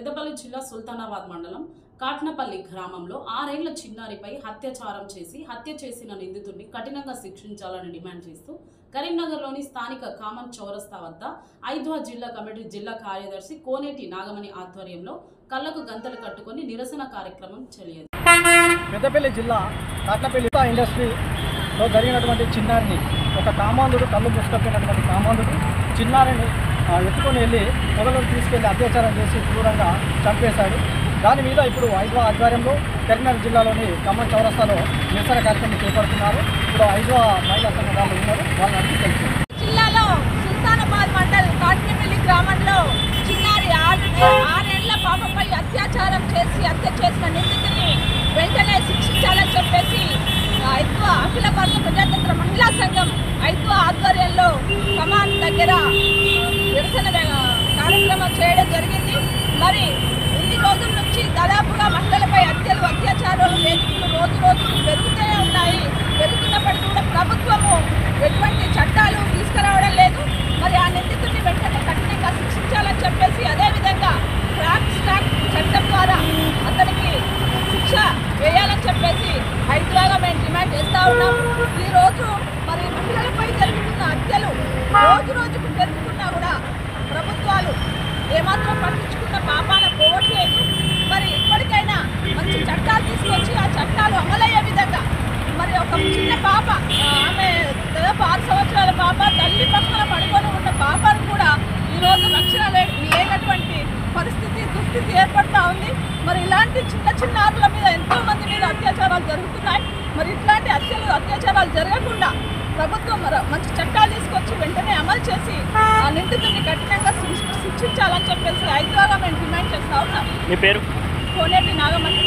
పెద్దపల్లి జిల్లా సుల్తానాబాద్ మండలం కాట్నపల్లి గ్రామంలో 6 ఏళ్ల చిన్నారిపై అత్యాచారం చేసి హత్య చేసిన నిందితుడిని కఠినంగా శిక్షించాలని డిమాండ్ చేస్తూ కరీంనగర్లోని స్థానిక కామన్ చౌరస్తా వద్ద ఐద్వా జిల్లా కమిటీ జిల్లా కార్యదర్శి కోనేటి నాగమణి ఆధ్వర్యంలో కళ్లకు గంతలు కట్టుకొని నిరసన కార్యక్రమం జరిగింది. పెద్దపల్లి జిల్లా కాట్నపల్లి ఇండస్ట్రీలో జరిగినటువంటి చిన్నారిని ఒక కామాంధుడు కళ్ళు మూసుకపోయినటువంటి కామాంధుడు చిన్నారిని ఎత్తుకొని వెళ్ళి పొగలను తీసుకెళ్లి అత్యాచారం చేసి క్రూరంగా చంపేశాడు. దాని మీద ఇప్పుడు ఐద్వా ఆధ్వర్యంలో కరీంనగర్ జిల్లాలోని ఖమ్మం చౌరస్తాలో నిరసన కార్యక్రమం చేపడుతున్నారు. ఇప్పుడు ఐద్వా మహిళా సంఘం వాళ్ళు ఉన్నారు, వాళ్ళని తెలుసు. జిల్లాలో సుల్తానాబాద్ మండల్ కాట్నపల్లి గ్రామంలో చిన్నారి 6 ఏళ్ల పాపపై అత్యాచారం చేసి హత్య చేసిన నిందితుడిని వెంటనే శిక్షించాలని చెప్పేసి ఐద్వా అఖిల భారత ప్రజాతంత్ర మహిళా సంఘం ఐద్వా ఆధ్వర్యంలో కమాండ్ దగ్గర నిరసన కార్యక్రమం చేయడం జరిగింది. మరి ఇన్ని రోజుల నుంచి దాదాపుగా మహిళలపై అత్యాచారాలు వేదికలు రోజు రోజు పెరుగుతూనే ఉన్నాయి. పెరుగుతున్నప్పటికీ కూడా ప్రభుత్వము ఎటువంటి చట్టాలు తీసుకురావడం లేదు. మరి ఆ నిందితుడిని వెంటనే కఠినంగా శిక్షించాలని చెప్పేసి అదేవిధంగా ట్రాక్ చట్టం ద్వారా అతనికి శిక్ష వేయాలని చెప్పేసి ఐద్వాగా మేము డిమాండ్ చేస్తూ ఉన్నాం. ఈరోజు మరి మహిళలపై జరుగుతున్న హత్యలు రోజు రోజుకు పెరుగుతున్నా కూడా ప్రభుత్వాలు ఏమాత్రం పట్టించుకున్న పాపాన పోవట్లేదు. మరి ఇప్పటికైనా మంచి చట్టాలు తీసుకొచ్చి ఆ చట్టాలు అమలయ్యే విధంగా మరి ఒక చిన్న పాప, ఆమె దాదాపు 6 సంవత్సరాల పాప, తల్లి పక్కన పడుకొని ఉన్న పాపను కూడా ఈరోజు రక్షణ లేనటువంటి దుస్థితి ఏర్పడుతూ ఉంది. మరి ఇలాంటి చిన్న ఆటల మీద ఎంతోమంది మీద అత్యాచారాలు జరుగుతున్నాయి. మరి ఇట్లాంటి అత్యాచారాలు జరగకుండా ప్రభుత్వం మంచి చట్టాలు తీసుకొచ్చి వెంటనే అమలు చేసి ఆ నిందితుడిని కఠినంగా శిక్షించాలని చెప్పేసి ఐద్వాగా మేము డిమాండ్ చేస్తా ఉన్నాం. మీ పేరు? కోనేటి నాగమణి.